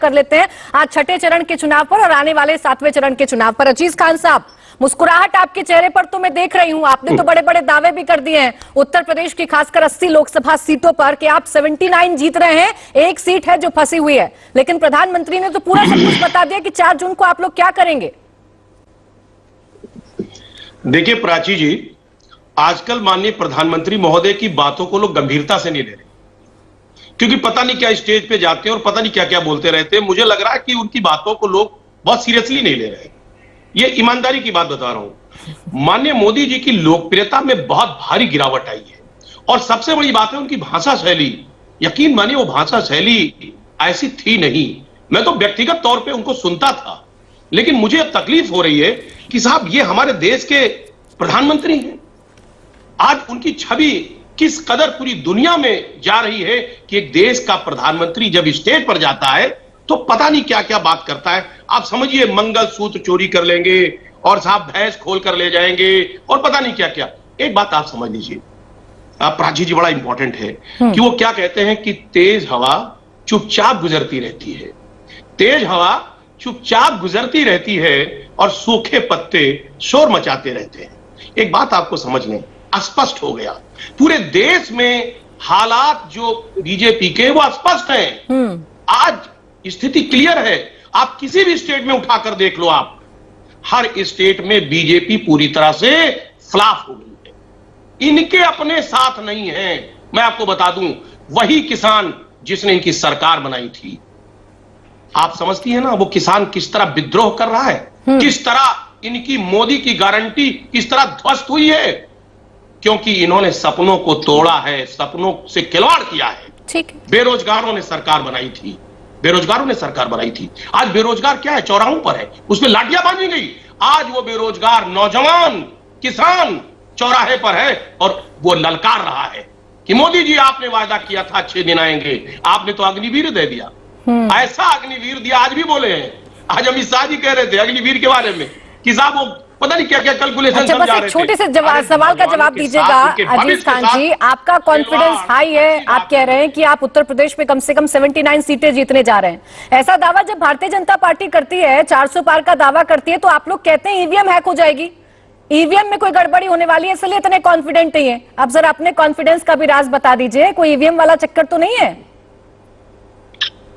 कर लेते हैं आज छठे चरण के चुनाव पर और आने वाले 7वें चरण के चुनाव पर। अजीज खान साहब, मुस्कुराहट आपके चेहरे पर तो मैं देख रही हूं, आपने तो बड़े बड़े दावे भी कर दिए हैं उत्तर प्रदेश की खासकर 80 लोकसभा सीटों पर कि आप 79 जीत रहे हैं, एक सीट है जो फंसी हुई है। लेकिन प्रधानमंत्री ने तो पूरा सब कुछ बता दिया कि 4 जून को आप लोग क्या करेंगे। देखिए प्राची जी, आजकल माननीय प्रधानमंत्री महोदय की बातों को लोग गंभीरता से नहीं ले रहे, क्योंकि पता नहीं क्या स्टेज पे जाते हैं और पता नहीं क्या क्या बोलते रहते हैं। मुझे लग रहा है कि उनकी बातों को लोग बहुत सीरियसली नहीं ले रहे। ये ईमानदारी की बात बता रहा हूं। माननीय मोदी जी की लोकप्रियता में बहुत भारी गिरावट आई है और सबसे बड़ी बात है उनकी भाषा शैली। यकीन मानिए वो भाषा शैली ऐसी थी नहीं। मैं तो व्यक्तिगत तौर पे उनको सुनता था, लेकिन मुझे अब तकलीफ हो रही है कि साहब ये हमारे देश के प्रधानमंत्री हैं। आज उनकी छवि किस कदर पूरी दुनिया में जा रही है कि एक देश का प्रधानमंत्री जब स्टेज पर जाता है तो पता नहीं क्या क्या बात करता है। आप समझिए मंगल सूत्र चोरी कर लेंगे और साहब भैंस खोल कर ले जाएंगे और पता नहीं क्या क्या। एक बात आप समझ लीजिए, प्राची जी, बड़ा इंपॉर्टेंट है कि वो क्या कहते हैं कि तेज हवा चुपचाप गुजरती रहती है, तेज हवा चुपचाप गुजरती रहती है और सूखे पत्ते शोर मचाते रहते हैं। एक बात आपको समझ लें, स्पष्ट हो गया पूरे देश में हालात जो बीजेपी के वो स्पष्ट हैं। आज स्थिति क्लियर है। आप किसी भी स्टेट में उठाकर देख लो, आप हर स्टेट में बीजेपी पूरी तरह से फ्लॉप हो गई है। इनके अपने साथ नहीं है। मैं आपको बता दूं, वही किसान जिसने इनकी सरकार बनाई थी, आप समझती है ना वो किसान किस तरह विद्रोह कर रहा है, किस तरह इनकी मोदी की गारंटी किस तरह ध्वस्त हुई है, क्योंकि इन्होंने सपनों को तोड़ा है, सपनों से खिलवाड़ किया है। ठीक। बेरोजगारों ने सरकार बनाई थी, बेरोजगारों ने सरकार बनाई थी। आज बेरोजगार क्या है, चौराहों पर है, उसमें लाठियां बांधी गई। आज वो बेरोजगार नौजवान किसान चौराहे पर है और वो ललकार रहा है कि मोदी जी आपने वादा किया था अच्छे दिन आएंगे, आपने तो अग्निवीर दे दिया। ऐसा अग्निवीर दिया, आज भी बोले हैं, आज अमित शाह जी कह रहे थे अग्निवीर के बारे में कि साहब वो पता नहीं क्या क्या कैलकुलेशन। अच्छा, बस एक छोटे से सवाल का जवाब दीजिएगा अजीज खान जी। आपका कॉन्फिडेंस हाई है, आप कह रहे हैं कि आप उत्तर प्रदेश में कम से कम 79 सीटें जीतने जा रहे हैं। ऐसा दावा जब भारतीय जनता पार्टी करती है, 400 पार का दावा करती है, तो आप लोग कहते हैं ईवीएम हैक हो जाएगी, ईवीएम में कोई गड़बड़ी होने वाली है, इसलिए इतने कॉन्फिडेंट नहीं है। अब जरा अपने कॉन्फिडेंस का भी राज बता दीजिए, कोई ईवीएम वाला चक्कर तो नहीं है।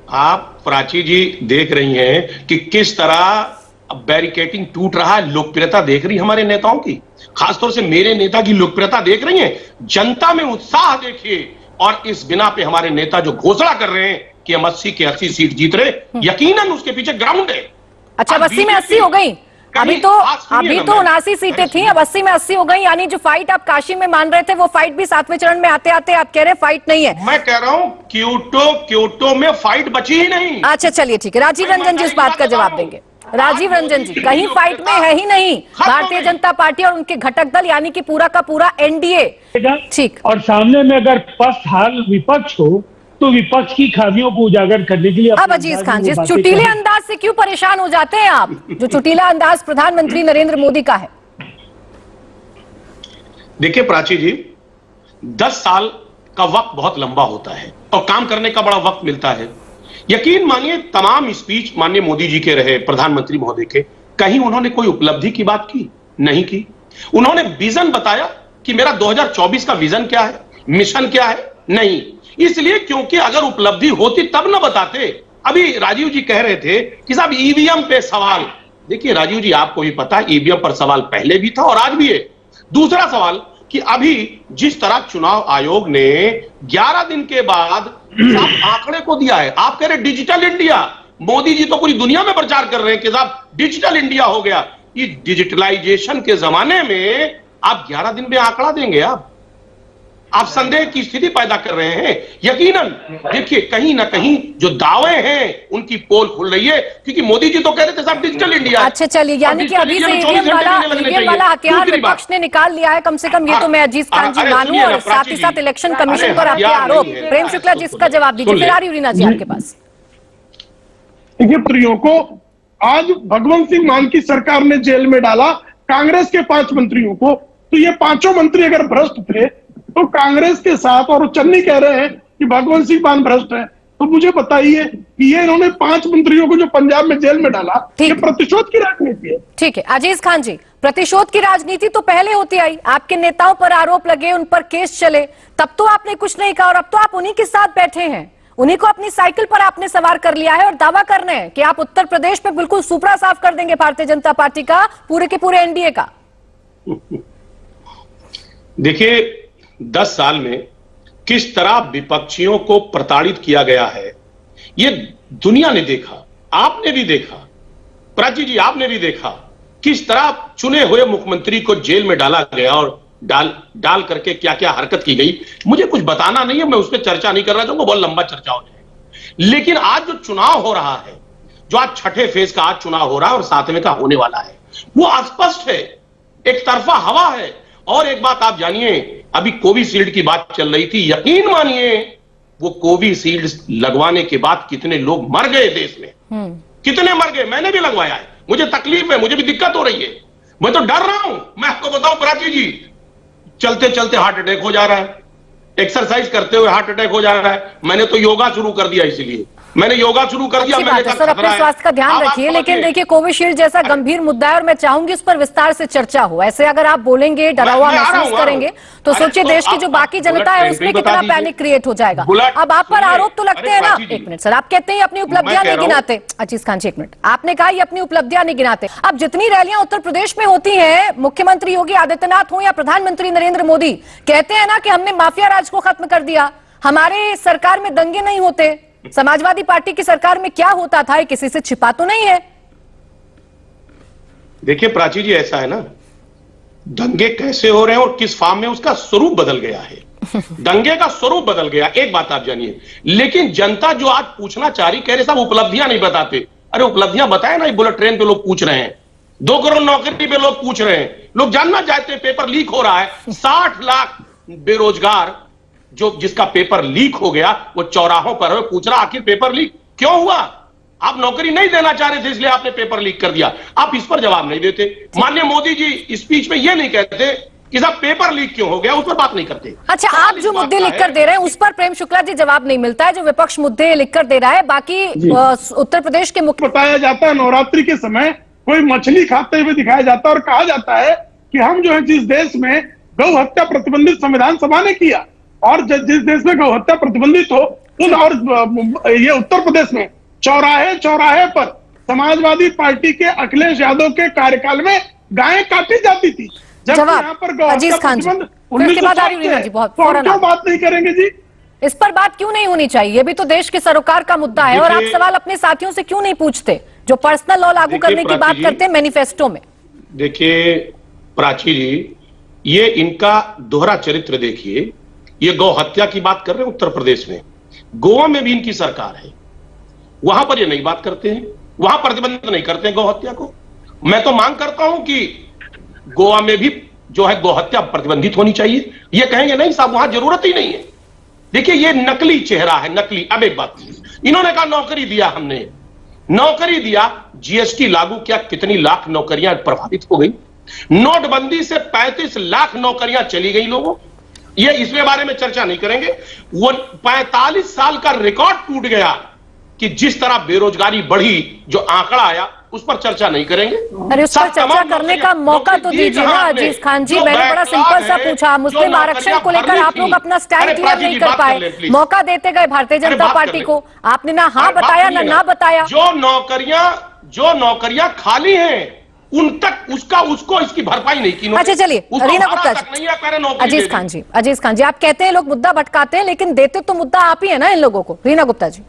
आप प्राची जी देख रही हैं कि किस तरह अब बैरिकेडिंग टूट रहा है। लोकप्रियता देख रही हमारे नेताओं की, खासतौर से मेरे नेता की लोकप्रियता देख रही हैं। जनता में उत्साह देखिए, और इस बिना पे हमारे नेता जो घोषणा कर रहे हैं कि हम 80 के 80 सीट जीत रहे, यकीनन उसके पीछे ग्राउंड है। अच्छा, 80 में 80 हो गई। अभी तो 79 सीटें थी, अब 80 में 80 हो गई। यानी जो फाइट आप काशी में मान रहे थे वो फाइट भी 7वें चरण में आते आते आप कह रहे हैं फाइट नहीं है। मैं कह रहा हूं क्योटो में फाइट बची ही नहीं। अच्छा चलिए ठीक है, राजीव रंजन जी इस बात का जवाब देंगे। राजीव रंजन जी, कहीं फाइट में है ही नहीं भारतीय जनता पार्टी और उनके घटक दल, यानी कि पूरा का पूरा एनडीए। ठीक। और सामने में अगर पस्त हाल विपक्ष हो तो विपक्ष की खामियों को उजागर करने के लिए अब अजीज खान जी, चुटीले अंदाज से क्यों परेशान हो जाते हैं आप, जो चुटीला अंदाज प्रधानमंत्री नरेंद्र मोदी का है? देखिए प्राची जी, 10 साल का वक्त बहुत लंबा होता है और काम करने का बड़ा वक्त मिलता है। यकीन मानिए तमाम स्पीच माननीय मोदी जी के रहे, प्रधानमंत्री महोदय के, कहीं उन्होंने कोई उपलब्धि की बात की नहीं की। उन्होंने विजन बताया कि मेरा 2024 का विजन क्या है, मिशन क्या है, नहीं। इसलिए क्योंकि अगर उपलब्धि होती तब न बताते। अभी राजीव जी कह रहे थे कि साहब ईवीएम पे सवाल। देखिए राजीव जी, आपको भी पता है ईवीएम पर सवाल पहले भी था और आज भी है। दूसरा सवाल कि अभी जिस तरह चुनाव आयोग ने 11 दिन के बाद आंकड़े को दिया है, आप कह रहे डिजिटल इंडिया, मोदी जी तो पूरी दुनिया में प्रचार कर रहे हैं कि साहब डिजिटल इंडिया हो गया। इस डिजिटलाइजेशन के जमाने में आप 11 दिन में आंकड़ा देंगे? आप संदेह की स्थिति पैदा कर रहे हैं। यकीनन देखिए कहीं ना कहीं जो दावे हैं उनकी पोल खुल रही है, क्योंकि मोदी जी तो कह रहे थे साहब डिजिटल इंडिया। अच्छा चलिए, यानी कि अभी से ईवीएम वाला हथियार विपक्ष ने निकाल लिया है, कम से कम ये तो मैं अजीज खान जी मानूं। और साथ ही साथ इलेक्शन कमीशन पर आपके आरोप, प्रेम शुक्ला जी इसका जवाब दीजिए, फिर आर्य रीना जी आपके पास। देखिए, मंत्रियों को आज भगवंत सिंह मान की सरकार ने जेल में डाला, कांग्रेस के 5 मंत्रियों को। तो ये 5 मंत्री अगर भ्रष्ट थे तो कांग्रेस के साथ, और चन्नी कह रहे हैं कि भगवंत सिंह मान भ्रष्ट है, तो मुझे बताइए कि ये इन्होंने 5 मंत्रियों को जो पंजाब में जेल में डाला, ठीक। ये प्रतिशोध की राजनीति है। ठीक है अजीज खान जी, प्रतिशोध की राजनीति तो पहले होती आई, आपके नेताओं पर आरोप लगे, उन पर केस चले, तब तो आपने कुछ नहीं कहा और अब तो आप उन्हीं के साथ बैठे हैं, उन्हीं को अपनी साइकिल पर आपने सवार कर लिया है और दावा कर रहे हैं कि आप उत्तर प्रदेश में बिल्कुल सुपड़ा साफ कर देंगे भारतीय जनता पार्टी का, पूरे के पूरे एनडीए का। देखिए 10 साल में किस तरह विपक्षियों को प्रताड़ित किया गया है ये दुनिया ने देखा, आपने भी देखा, प्राची जी आपने भी देखा, किस तरह चुने हुए मुख्यमंत्री को जेल में डाला गया और डाल करके क्या क्या हरकत की गई। मुझे कुछ बताना नहीं है, मैं उस पर चर्चा नहीं कर रहा चाहूंगा, बहुत लंबा चर्चा हो जाएगा। लेकिन आज जो चुनाव हो रहा है, जो आज छठे फेज का आज चुनाव हो रहा है और 7वें का होने वाला है, वो स्पष्ट है, एक तरफा हवा है। और एक बात आप जानिए, अभी कोविशील्ड की बात चल रही थी, यकीन मानिए वो कोविशील्ड लगवाने के बाद कितने लोग मर गए देश में, कितने मर गए। मैंने भी लगवाया है, मुझे तकलीफ है, मुझे भी दिक्कत हो रही है, मैं तो डर रहा हूं। मैं आपको बताऊं प्राची जी, चलते चलते हार्ट अटैक हो जा रहा है, एक्सरसाइज करते हुए हार्ट अटैक हो जा रहा है। मैंने तो योगा शुरू कर दिया, इसलिए मैंने योगा शुरू कर दिया। मैंने सर अपने स्वास्थ्य का ध्यान रखिए, लेकिन देखिए कोविशील्ड जैसा गंभीर मुद्दा है और मैं चाहूंगी उस पर विस्तार से चर्चा हो। ऐसे अगर आप बोलेंगे, डरा हुआ महसूस करेंगे तो सोचिए देश की जो बाकी जनता है उसमें कितना पैनिक क्रिएट हो जाएगा। अब आप पर आरोप तो लगते हैं ना। एक मिनट सर, आप कहते हैं अपनी उपलब्धियां नहीं गिनाते। अजीज खान जी एक मिनट, आपने कहा ये अपनी उपलब्धियां नहीं गिनाते। अब जितनी रैलियां उत्तर प्रदेश में होती हैं, मुख्यमंत्री योगी आदित्यनाथ हो या प्रधानमंत्री नरेंद्र मोदी कहते हैं ना कि हमने माफिया राज को खत्म कर दिया, हमारे सरकार में दंगे नहीं होते। समाजवादी पार्टी की सरकार में क्या होता था, किसी से छिपा तो नहीं है। देखिए प्राची जी, ऐसा है ना, दंगे कैसे हो रहे हैं और किस फॉर्म में, उसका स्वरूप बदल गया है। दंगे का स्वरूप बदल गया, एक बात आप जानिए। लेकिन जनता जो आज पूछना चाह रही, कह रहे साहब उपलब्धियां नहीं बताते। अरे उपलब्धियां बताए ना, बुलेट ट्रेन पे लोग पूछ रहे हैं, 2 करोड़ नौकरी पे लोग पूछ रहे हैं, लोग जानना चाहते हैं। पेपर लीक हो रहा है, 60 लाख बेरोजगार जो जिसका पेपर लीक हो गया, वो चौराहों पर है, पूछ रहा आखिर पेपर लीक क्यों हुआ। आप नौकरी नहीं देना चाह रहे थे इसलिए आपने पेपर लीक कर दिया। आप इस पर जवाब नहीं देते। माननीय मोदी जी स्पीच में ये नहीं कहते कि साहब पेपर लीक क्यों हो गया, उस पर बात नहीं करते। अच्छा, आप जो मुद्दे लिख कर दे रहे हैं उस पर प्रेम शुक्ला जी जवाब नहीं मिलता है, जो विपक्ष मुद्दे लिख कर दे रहा है। बाकी उत्तर प्रदेश के मुख्य बताया जाता है नवरात्रि के समय कोई मछली खाते हुए दिखाया जाता है और कहा जाता है कि हम जो है जिस देश में गौ हत्या प्रतिबंधित संविधान सभा ने किया और जिस देश में गौ हत्या प्रतिबंधित हो उस, और ये उत्तर प्रदेश में चौराहे चौराहे पर समाजवादी पार्टी के अखिलेश यादव के कार्यकाल में गायें काटी जाती थी। जवाब यहाँ पर गौ अजीज हत्या खान जी, प्रतिबंध फिर के बाद आ रही है जी, बहुत तो हम फौरन क्यों बात नहीं करेंगे जी? इस पर बात क्यों नहीं होनी चाहिए? ये भी तो देश के सरोकार का मुद्दा है। और आप सवाल अपने साथियों से क्यों नहीं पूछते जो पर्सनल लॉ लागू करने की बात करते हैं मैनिफेस्टो में? देखिए प्राची जी, ये इनका दोहरा चरित्र देखिए। ये गौ हत्या की बात कर रहे हैं उत्तर प्रदेश में, गोवा में भी इनकी सरकार है, वहां पर ये नहीं बात करते हैं, वहां प्रतिबंधित नहीं करते हैं गौ हत्या को। मैं तो मांग करता हूं कि गोवा में भी जो है गौ हत्या प्रतिबंधित होनी चाहिए। ये कहेंगे नहीं साहब वहां जरूरत ही नहीं है। देखिए ये नकली चेहरा है, नकली। अब एक बात, इन्होंने कहा नौकरी दिया, हमने नौकरी दिया, जीएसटी लागू किया, कितनी लाख नौकरियां प्रभावित हो गई। नोटबंदी से 35 लाख नौकरियां चली गई लोगों। ये इसके बारे में चर्चा नहीं करेंगे। वो 45 साल का रिकॉर्ड टूट गया कि जिस तरह बेरोजगारी बढ़ी, जो आंकड़ा आया उस पर चर्चा नहीं करेंगे। अरे उस पर चर्चा करने का मौका तो दीजिए ना अजीज खान जी। मैंने बड़ा सिंपल सा पूछा, मुस्लिम आरक्षण को लेकर आप लोग अपना स्टैंड क्लियर नहीं कर पाए, मौका देते गए भारतीय जनता पार्टी को। आपने ना हाँ बताया ना बताया। जो नौकरियां खाली हैं उन तक उसको इसकी भरपाई नहीं की। अच्छा चलिए रीना गुप्ता जी, अजीज खान जी आप कहते हैं लोग मुद्दा भटकाते हैं, लेकिन देते तो मुद्दा आप ही है ना इन लोगों को। रीना गुप्ता जी।